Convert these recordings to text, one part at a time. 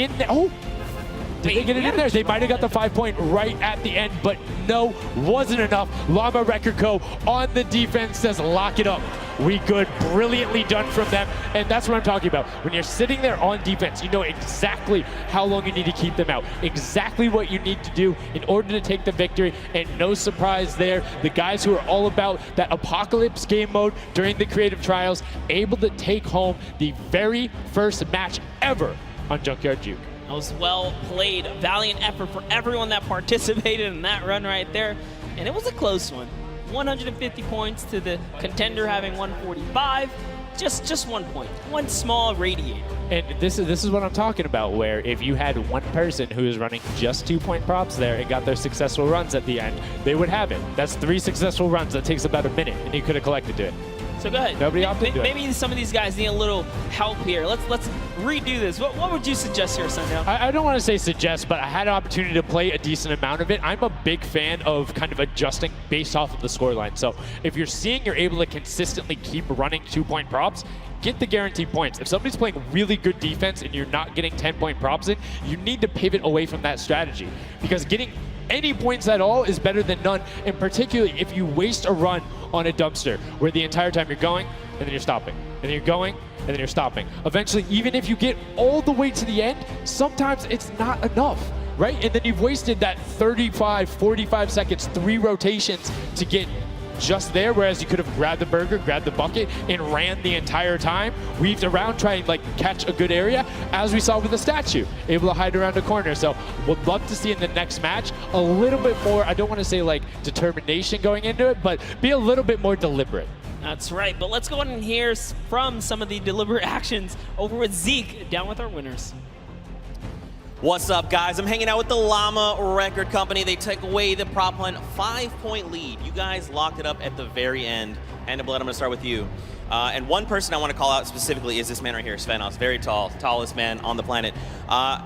in there. Oh! Did they get it in there? They might have got the 5-point right at the end, but no, wasn't enough. Llama Record Co. on the defense says, lock it up. We good. Brilliantly done from them. And that's what I'm talking about. When you're sitting there on defense, you know exactly how long you need to keep them out, exactly what you need to do in order to take the victory. And no surprise there, the guys who are all about that apocalypse game mode during the creative trials, able to take home the very first match ever on Junkyard Juke. That was well played, valiant effort for everyone that participated in that run right there. And it was a close one. 150 points to the contender having 145. Just 1 point, one small radiator. And this is what I'm talking about, where if you had one person who is running just 2-point props there and got their successful runs at the end, they would have it. That's 3 successful runs. That takes about a minute, and you could have collected it. So go ahead. Nobody opted into it. Maybe some of these guys need a little help here. Let's redo this. What would you suggest here, Sundown? I don't want to say suggest, but I had an opportunity to play a decent amount of it. I'm a big fan of kind of adjusting based off of the scoreline. So if you're seeing you're able to consistently keep running 2-point props, get the guaranteed points. If somebody's playing really good defense and you're not getting 10-point props in, you need to pivot away from that strategy, because getting any points at all is better than none, and particularly if you waste a run on a dumpster where the entire time you're going and then you're stopping, and then you're going and then you're stopping. Eventually, even if you get all the way to the end, sometimes it's not enough, right? And then you've wasted that 35, 45 seconds, 3 rotations to get just there, whereas you could have grabbed the burger, grabbed the bucket, and ran the entire time, weaved around, trying to like catch a good area, as we saw with the statue, able to hide around a corner. So would love to see in the next match a little bit more, I don't want to say like determination going into it, but be a little bit more deliberate. That's right, but let's go ahead and hear from some of the deliberate actions over with Zeke, down with our winners. What's up, guys? I'm hanging out with the Llama Record Company. They took away the prop hunt 5-point lead. You guys locked it up at the very end. And Blood, I'm going to start with you. And one person I want to call out specifically is this man right here, Svenos. Very tall, tallest man on the planet.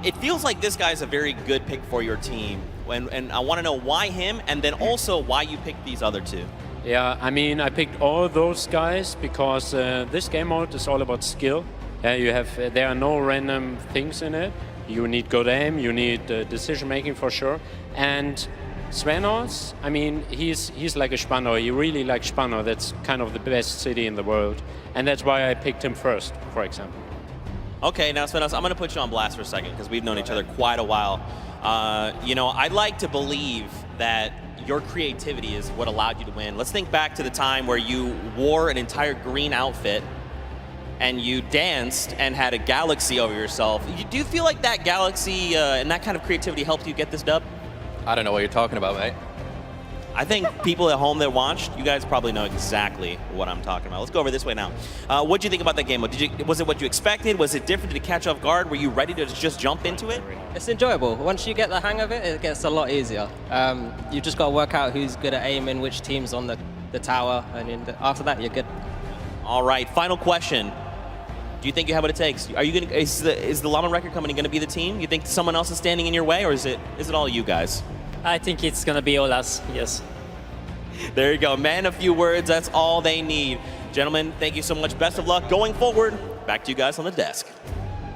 It feels like this guy's a very good pick for your team. And I want to know why him, and then also why you picked these other 2. Yeah, I mean, I picked all those guys because this game mode is all about skill. There are no random things in it. You need good aim, you need decision making for sure. And Svenos, I mean, he's like a Spandau. He really likes Spandau. That's kind of the best city in the world. And that's why I picked him first, for example. Okay, now Svenos, I'm going to put you on blast for a second because we've known each other quite a while. You know, I'd like to believe that your creativity is what allowed you to win. Let's think back to the time where you wore an entire green outfit and you danced and had a galaxy over yourself. Do you feel like that galaxy and that kind of creativity helped you get this dub? I don't know what you're talking about, mate. I think people at home that watched, you guys probably know exactly what I'm talking about. Let's go over this way now. What did you think about that game? Was it what you expected? Was it different? Did it catch off guard? Were you ready to just jump into it? It's enjoyable. Once you get the hang of it, it gets a lot easier. You've just got to work out who's good at aiming, which team's on the tower, and after that, you're good. All right, final question. Do you think you have what it takes? Are you gonna? Is the Llama Record Company going to be the team? You think someone else is standing in your way, or is it all you guys? I think it's going to be all us, yes. There you go, man. A few words, that's all they need. Gentlemen, thank you so much. Best of luck going forward. Back to you guys on the desk.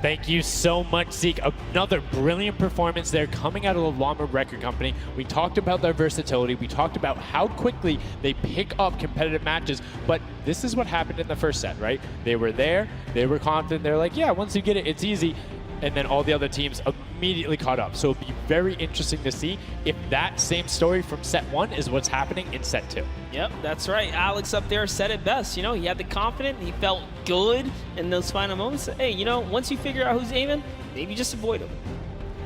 Thank you so much, Zeke. Another brilliant performance there coming out of the Llama Record Company. We talked about their versatility. We talked about how quickly they pick up competitive matches. But this is what happened in the first set, right? They were there. They were confident. They're like, yeah, once you get it, it's easy. And then all the other teams immediately caught up. So it'll be very interesting to see if that same story from set 1 is what's happening in set 2. Yep, that's right. Alex up there said it best. You know, he had the confidence. He felt good in those final moments. Hey, you know, once you figure out who's aiming, maybe just avoid him.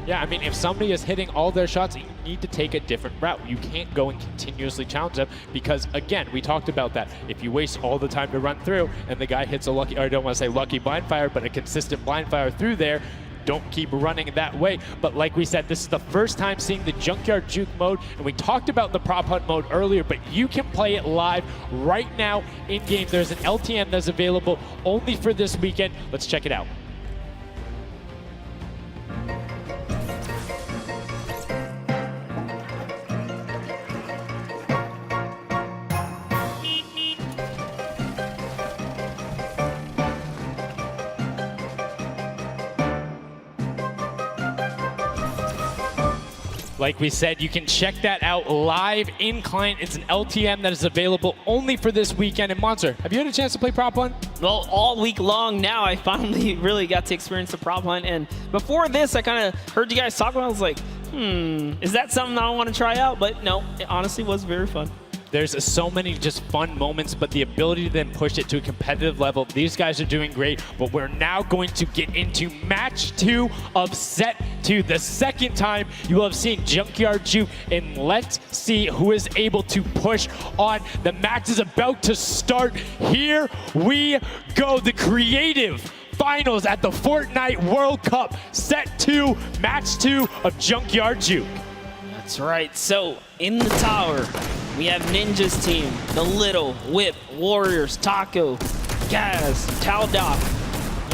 Yeah, I mean, if somebody is hitting all their shots, you need to take a different route. You can't go and continuously challenge them because, again, we talked about that. If you waste all the time to run through and the guy hits a lucky, or I don't want to say lucky blind fire, but a consistent blind fire through there, don't keep running that way. But like we said, this is the first time seeing the Junkyard Juke mode, and we talked about the prop hunt mode earlier, but you can play it live right now in-game. There's an LTM that's available only for this weekend. Let's check it out. Like we said, you can check that out live in client. It's an LTM that is available only for this weekend. And Monster, have you had a chance to play Prop Hunt? Well, all week long now, I finally really got to experience the Prop Hunt. And before this, I kind of heard you guys talk about it. I was like, is that something I want to try out? But no, it honestly was very fun. There's so many just fun moments, but the ability to then push it to a competitive level, these guys are doing great. But we're now going to get into match 2 of set 2. The second time you will have seen Junkyard Juke, and let's see who is able to push on. The match is about to start. Here we go. The creative finals at the Fortnite World Cup, set 2, match 2 of Junkyard Juke. That's right. So in the tower, we have Ninja's team, the Little, Whip, Warriors, Taco, Gaz, Taldoc.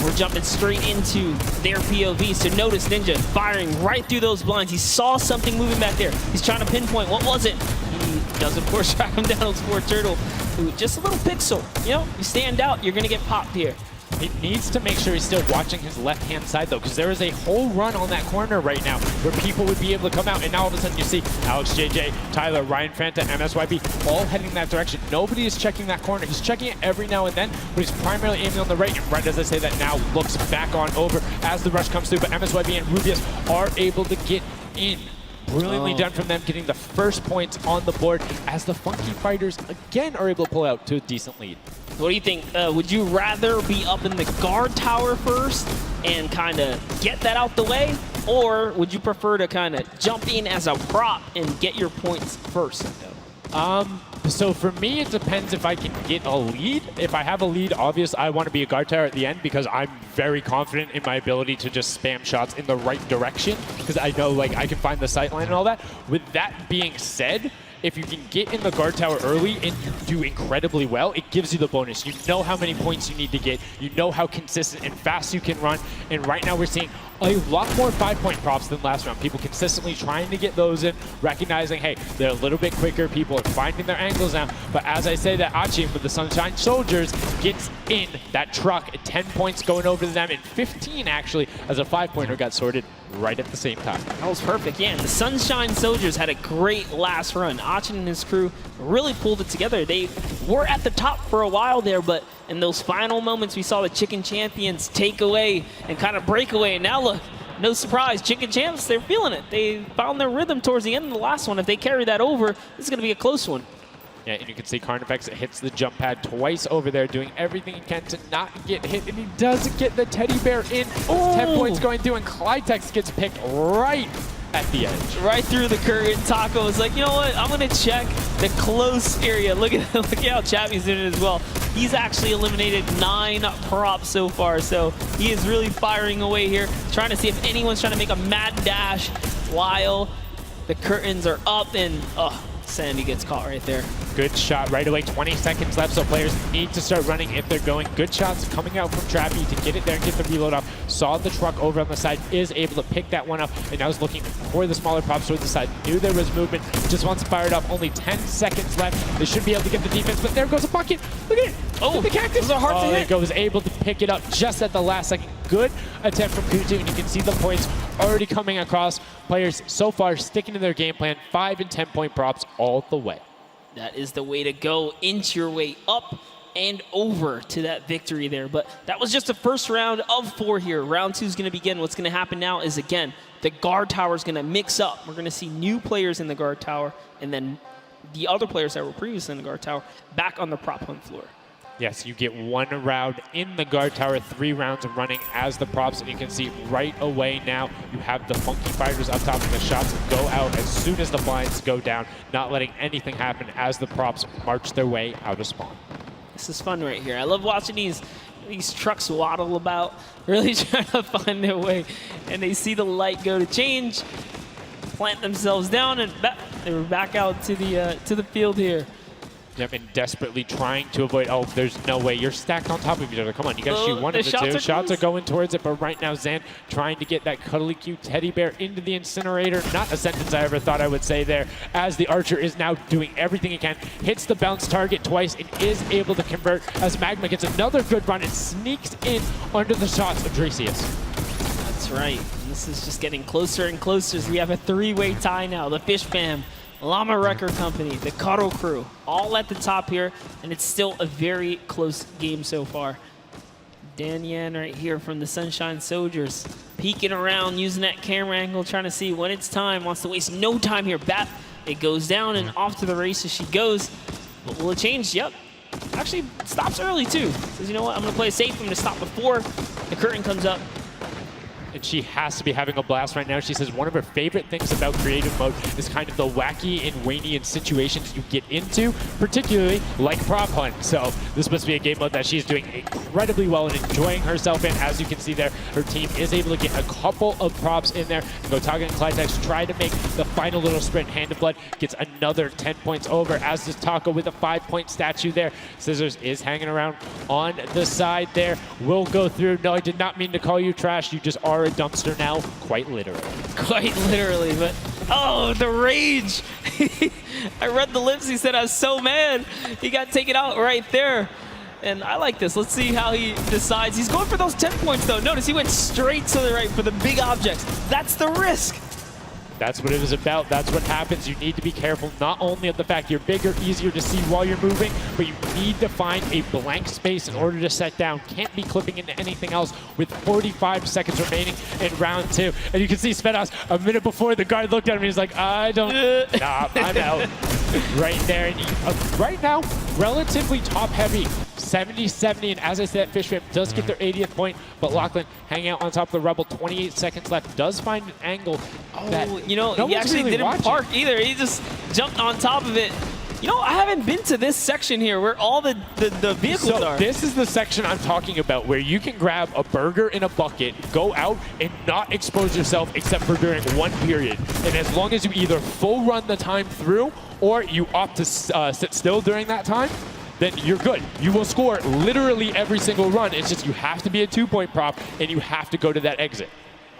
We're jumping straight into their POV. So notice Ninja firing right through those blinds. He saw something moving back there. He's trying to pinpoint. What was it? He does, of course, track him down. Sport Turtle. Ooh, just a little pixel. You know, you stand out, you're going to get popped here. He needs to make sure he's still watching his left-hand side, though, because there is a whole run on that corner right now where people would be able to come out, and now all of a sudden you see Alex JJ, Tyler, Ryan Fanta, MSYB all heading in that direction. Nobody is checking that corner. He's checking it every now and then, but he's primarily aiming on the right, and right as I say that now looks back on over as the rush comes through, but MSYB and Rubius are able to get in. Brilliantly done from them, getting the first points on the board as the Funky Fighters again are able to pull out to a decent lead. What do you think? Would you rather be up in the guard tower first and kind of get that out the way? Or would you prefer to kind of jump in as a prop and get your points first? So for me, it depends if I can get a lead. If I have a lead, obviously I want to be a guard tower at the end because I'm very confident in my ability to just spam shots in the right direction because I know like I can find the sight line and all that. With that being said, if you can get in the guard tower early and you do incredibly well, it gives you the bonus. You know how many points you need to get. You know how consistent and fast you can run. And right now we're seeing a lot more 5-point props than last round. People consistently trying to get those in, recognizing, hey, they're a little bit quicker. People are finding their angles now. But as I say that Achim with the Sunshine Soldiers gets in that truck, 10 points going over to them, and 15 actually as a 5-pointer got sorted right at the same time. That was perfect, yeah. And the Sunshine Soldiers had a great last run. Achin and his crew really pulled it together. They were at the top for a while there, but in those final moments, we saw the Chicken Champions take away and kind of break away. And now look, no surprise, Chicken Champs, they're feeling it. They found their rhythm towards the end of the last one. If they carry that over, this is going to be a close one. Yeah, and you can see Carnifex hits the jump pad twice over there, doing everything he can to not get hit, and he does get the teddy bear in. 10 points going through, and Clytex gets picked right at the edge. Right through the curtain. Taco was like, you know what? I'm going to check the close area. Look at how Chappie's doing it as well. He's actually eliminated 9 props so far, so he is really firing away here, trying to see if anyone's trying to make a mad dash while the curtains are up, and Sandy gets caught right there. Good shot right away. 20 seconds left, so players need to start running if they're going. Good shots coming out from Trappy to get it there and get the reload off. Saw the truck over on the side, is able to pick that one up, and now is looking for the smaller props towards the side. Knew there was movement, just wants to fire it up. Only 10 seconds left. They should be able to get the defense, but there goes a bucket. Look at it. Oh, the cactus. those are hard to hit. Was able to pick it up just at the last second. Good attempt from Kutu, and you can see the points already coming across. Players so far sticking to their game plan, 5 and 10 point props all the way. That is the way to go. Inch your way up and over to that victory there. But that was just the first round of 4 here. Round 2 is going to begin. What's going to happen now is, again, the guard tower is going to mix up. We're going to see new players in the guard tower, and then the other players that were previously in the guard tower back on the prop hunt floor. Yes, you get 1 round in the guard tower, 3 rounds of running as the props, and you can see right away now you have the Funky Fighters up top, and the shots go out as soon as the blinds go down, not letting anything happen as the props march their way out of spawn. This is fun right here. I love watching these trucks waddle about, really trying to find their way, and they see the light go to change, plant themselves down, and they're back out to the field here. Yep, and desperately trying to avoid, there's no way. You're stacked on top of each other. Come on, you gotta shoot one of the 2. Shots are going towards it, but right now Zan trying to get that cuddly cute teddy bear into the incinerator. Not a sentence I ever thought I would say there, as the Archer is now doing everything he can. Hits the bounce target twice and is able to convert as Magma gets another good run and sneaks in under the shots of Dracius. That's right. And the This is just getting closer and closer as we have a three-way tie now. The Fish Fam, Llama Record Company, the Cuddle Crew, all at the top here, and it's still a very close game so far. Dan Yan right here from the Sunshine Soldiers, peeking around, using that camera angle, trying to see when it's time, wants to waste no time here. Bat, it goes down and off to the races she goes. But will it change? Yep. Actually, stops early too. Says, you know what, I'm gonna play it safe, I'm gonna stop before the curtain comes up. And she has to be having a blast right now. She says one of her favorite things about creative mode is kind of the wacky and Waynian situations you get into, particularly like prop hunt. So this must be a game mode that she's doing incredibly well and enjoying herself in. As you can see there, her team is able to get a couple of props in there. Gotaga and Clytex try to make the final little sprint. Hand of Blood gets another 10 points over, as does Taco with a 5-point statue there. Scissors is hanging around on the side there. Will go through. No, I did not mean to call you trash. You just are a dumpster now, quite literally. Quite literally, but oh, the rage. I read the lips, he said, I was so mad. He got taken out right there. And I like this. Let's see how he decides. He's going for those 10 points though. Notice he went straight to the right for the big objects. That's the risk. That's what it was about. That's what happens. You need to be careful not only of the fact you're bigger, easier to see while you're moving, but you need to find a blank space in order to set down. Can't be clipping into anything else with 45 seconds remaining in round 2. And you can see Svedas a minute before the guard looked at him. He's like, I don't, nah, I'm out. Right there. And right now, relatively top heavy. 70-70, and as I said, Fish Fam does get their 80th point, but Lachlan hanging out on top of the Rebel, 28 seconds left, does find an angle that you know, no he actually really didn't watching. park either. He just jumped on top of it. You know, I haven't been to this section here where all the vehicles So are. this is the section I'm talking about where you can grab a burger in a bucket, go out, and not expose yourself except for during one period. And as long as you either full run the time through or you opt to sit still during that time, then you're good. You will score literally every single run. It's just you have to be a 2-point prop and you have to go to that exit.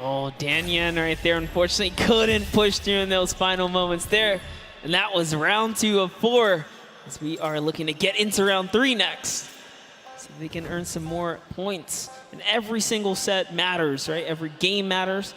Oh, Dan Yan right there, unfortunately couldn't push through in those final moments there. And that was round 2 of 4, as we are looking to get into round 3 next. So they can earn some more points. And every single set matters, right? Every game matters,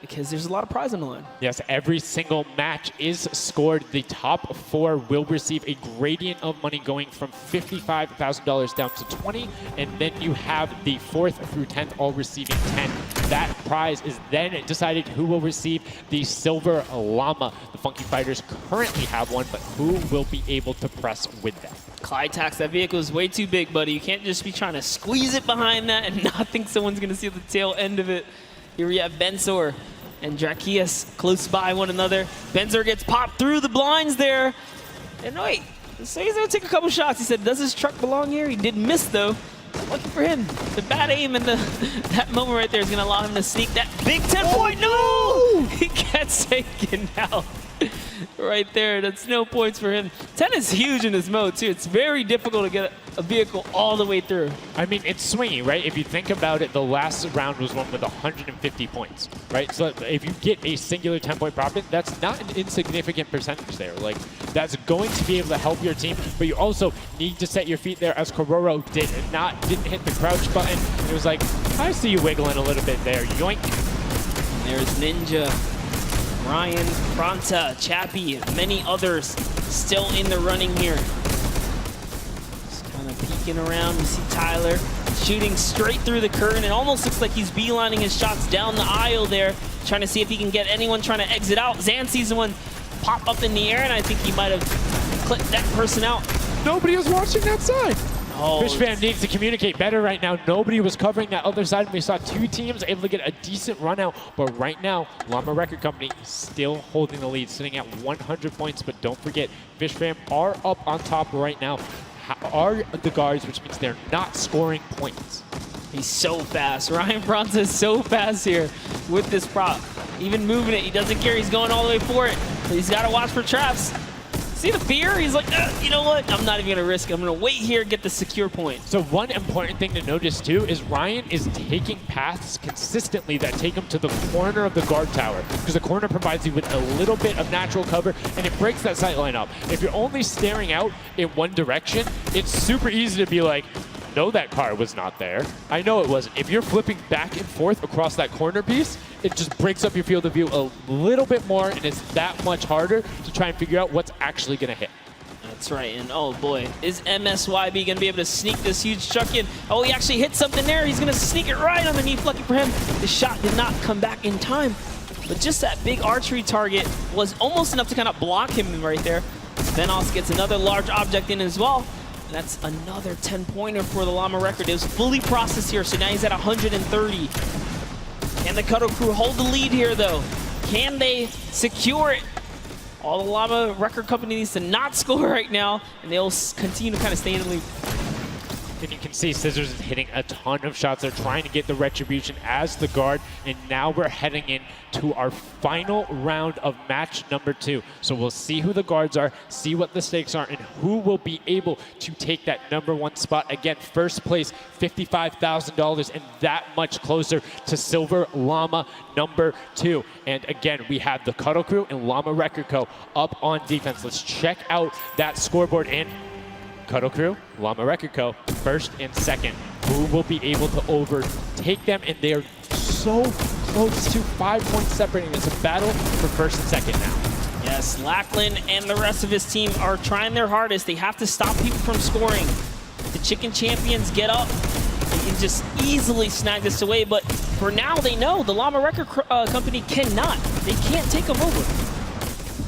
because there's a lot of prize on the line. Yes, every single match is scored. The top 4 will receive a gradient of money going from $55,000 down to 20, and then you have the 4th through 10th all receiving 10. That prize is then decided who will receive the Silver Llama. The Funky Fighters currently have one, but who will be able to press with them? Clytax, that vehicle is way too big, buddy. You can't just be trying to squeeze it behind that and not think someone's going to see the tail end of it. Here we have Bensor and Drakias close by one another. Bensor gets popped through the blinds there. And wait, so he's going to take a couple shots. He said, does his truck belong here? He did miss, though. Lucky for him. The bad aim and that moment right there is going to allow him to sneak that big 10-point. No! He gets taken out. Right there, that's no points for him. 10 is huge in this mode, too. It's very difficult to get a vehicle all the way through. I mean, it's swingy, right? If you think about it, the last round was one with 150 points, right? So if you get a singular 10-point profit, that's not an insignificant percentage there. Like, that's going to be able to help your team, but you also need to set your feet there, as Kororo didn't hit the crouch button. It was like, I see you wiggling a little bit there. Yoink. There's Ninja, Ryan, Fronta, Chappie, and many others still in the running here. Just kind of peeking around. We see Tyler shooting straight through the curtain. It almost looks like he's beelining his shots down the aisle there, trying to see if he can get anyone trying to exit out. Zan sees one pop up in the air, and I think he might have clipped that person out. Nobody was watching that side. Oh, Fish Fam needs to communicate better right now. Nobody was covering that other side. We saw 2 teams able to get a decent run out. But right now, Llama Record Company still holding the lead, sitting at 100 points. But don't forget, Fish Fam are up on top right now. Are the guards, which means they're not scoring points. He's so fast. Ryan Fronta is so fast here with this prop. Even moving it, he doesn't care. He's going all the way for it. But he's got to watch for traps. See the fear? He's like, you know what? I'm not even going to risk it. I'm going to wait here, get the secure point. So one important thing to notice too is Ryan is taking paths consistently that take him to the corner of the guard tower, because the corner provides you with a little bit of natural cover and it breaks that sight line up. If you're only staring out in one direction, it's super easy to be like, no, that car was not there. I know it wasn't. If you're flipping back and forth across that corner piece, it just breaks up your field of view a little bit more, and it's that much harder to try and figure out what's actually going to hit. That's right, and oh boy, is MSYB going to be able to sneak this huge chuck in? Oh, he actually hit something there. He's going to sneak it right underneath. Lucky for him, the shot did not come back in time. But just that big archery target was almost enough to kind of block him right there. Venos gets another large object in as well. And that's another 10-pointer for the Llama record. It was fully processed here, so now he's at 130. Can the Cuddle Crew hold the lead here, though? Can they secure it? All the Llama record company needs to not score right now, and they'll continue to kind of stay in the lead. And you can see Scissors is hitting a ton of shots. They're trying to get the retribution as the guard, and now we're heading in to our final round of match number 2. So we'll see who the guards are, see what the stakes are, and who will be able to take that #1 spot. Again, first place, $55,000, and that much closer to Silver Llama #2. And again, we have the Cuddle Crew and Llama Record Co. up on defense. Let's check out that scoreboard. And Cuddle Crew, Llama Record Co., first and second. Who will be able to overtake them? And they are so close to 5 points separating. It's a battle for first and second now. Yes, Lackland and the rest of his team are trying their hardest. They have to stop people from scoring. If the Chicken Champions get up, they can just easily snag this away. But for now, they know the Llama Record Company cannot. They can't take them over.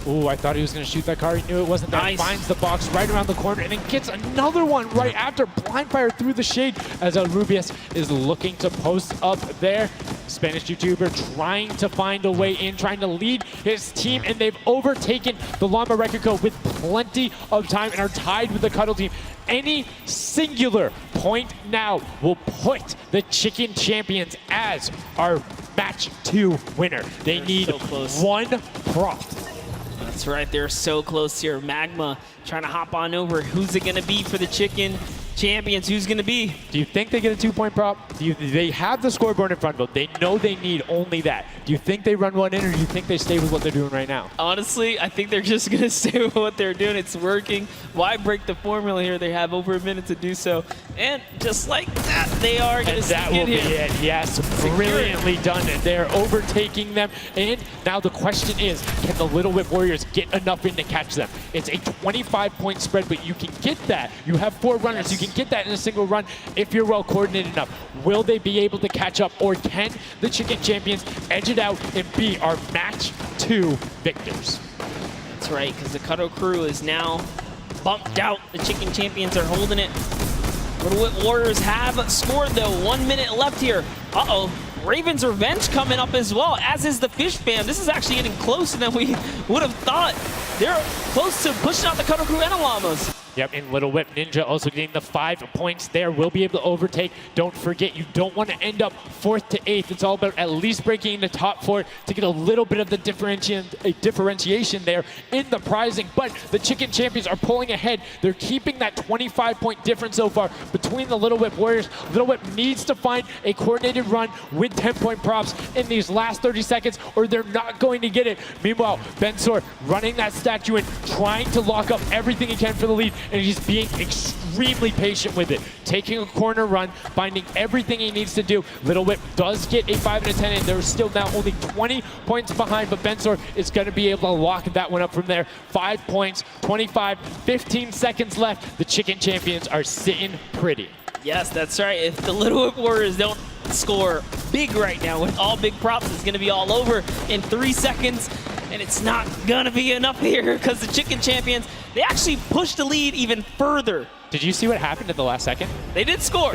Ooh, I thought he was going to shoot that car. He knew it wasn't there. Nice. Finds the box right around the corner and then gets another one right after. Blind fire through the shade as Rubius is looking to post up there. Spanish YouTuber trying to find a way in, trying to lead his team, and they've overtaken the Llama Record Co. with plenty of time and are tied with the Cuddle team. Any singular point now will put the Chicken Champions as our match 2 winner. They need so close. 1 prop. That's right, they're so close here. Magma trying to hop on over. Who's it going to be for the Chicken Champions? Who's going to be? Do you think they get a 2-point prop? They have the scoreboard in front of them. They know they need only that. Do you think they run one in, or do you think they stay with what they're doing right now? Honestly, I think they're just going to stay with what they're doing. It's working. Why break the formula here? They have over a minute to do so. And just like that, they are going to sneak that will be here. it. Yes, brilliantly done. They're overtaking them. And now the question is, can the Little Whip Warriors get enough in to catch them? It's a 25-point spread, but you can get that. You have 4 runners. You can get that in a single run if you're well coordinated enough. Will they be able to catch up, or can the Chicken Champions edge it out and be our match 2 victors? That's right, because the Cuddle Crew is now bumped out. The Chicken Champions are holding it. Little Whip Warriors have scored, though. 1 minute left here. Uh-oh. Raven's Revenge coming up as well, as is the Fish Fam. This is actually getting closer than we would have thought. They're close to pushing out the Cuddle Crew and the Llamas. Yep, and Little Whip Ninja also getting the 5 points there. Will be able to overtake. Don't forget, you don't want to end up 4th to 8th. It's all about at least breaking into top 4 to get a little bit of the differentiation there in the prizing. But the Chicken Champions are pulling ahead. They're keeping that 25-point difference so far between the Little Whip Warriors. Little Whip needs to find a coordinated run with 10-point props in these last 30 seconds, or they're not going to get it. Meanwhile, Bensor running that statue in, trying to lock up everything he can for the lead, and he's being extremely patient with it. Taking a corner run, finding everything he needs to do. Little Whip does get a 5 and a 10, and they're still now only 20 points behind, but Bensor is going to be able to lock that one up from there. 5 points, 25, 15 seconds left. The Chicken Champions are sitting pretty. Yes, that's right. If the Little Whip Warriors don't score big right now with all big props, it's going to be all over in 3 seconds. And it's not going to be enough here because the Chicken Champions, they actually pushed the lead even further. Did you see what happened at the last second? They did score.